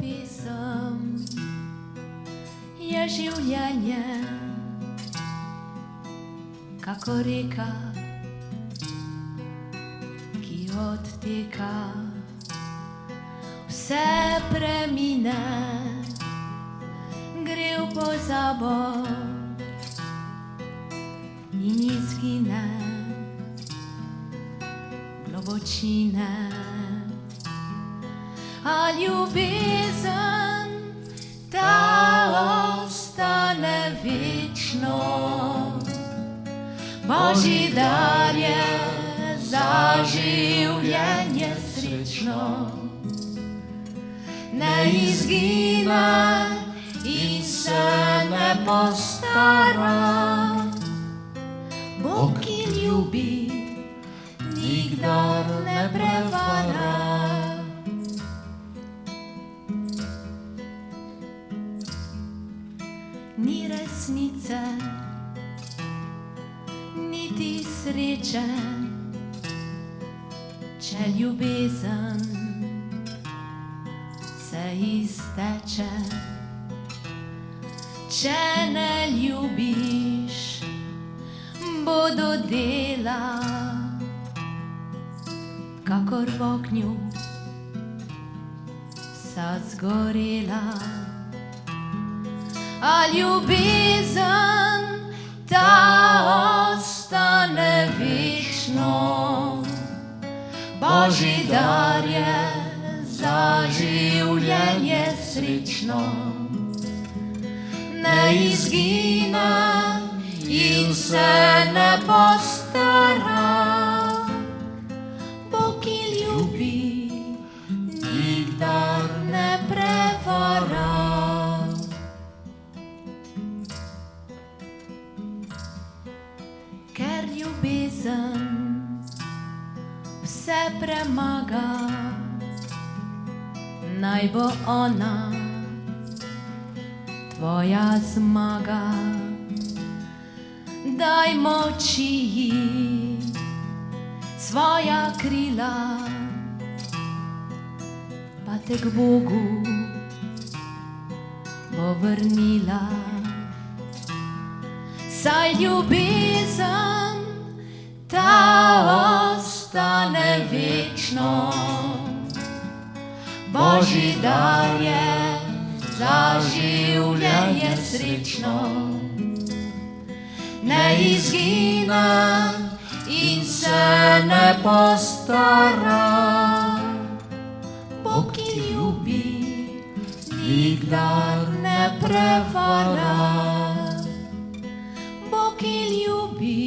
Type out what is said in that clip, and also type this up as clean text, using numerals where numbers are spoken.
pesem je življenje, kako reka, ki odteka. Vse premine, gre v pozabo in izgine globočine. A ljubezen ta ostane večno, Božji dar je za življenje srečno. Ne izgine in se ne postara, Bog, ki ljubi, nikdar ne prevara. Ni resnice, niti sreče, če ljubezen se izteče. Če ne ljubiš, bo do dela, kakor v ognju vsa zgorela. A ljubezen ta ostane večno, Božji dar je za življenje srečno. Ne izgine in se ne postara, Bog, ki ljubi, nikdar ne prevara. Ker ljubezen vse premaga, naj bo ona tvoja zmaga. Daj moči ji svoja krila, pa te k Bogu bo vrnila. Saj ljubezen ta ostane večno, Božji dar je za življenje srečno. Ne izgine in se ne postara, Bog, ki ljubi, nikdar ne prevara. Bog, ki ljubi,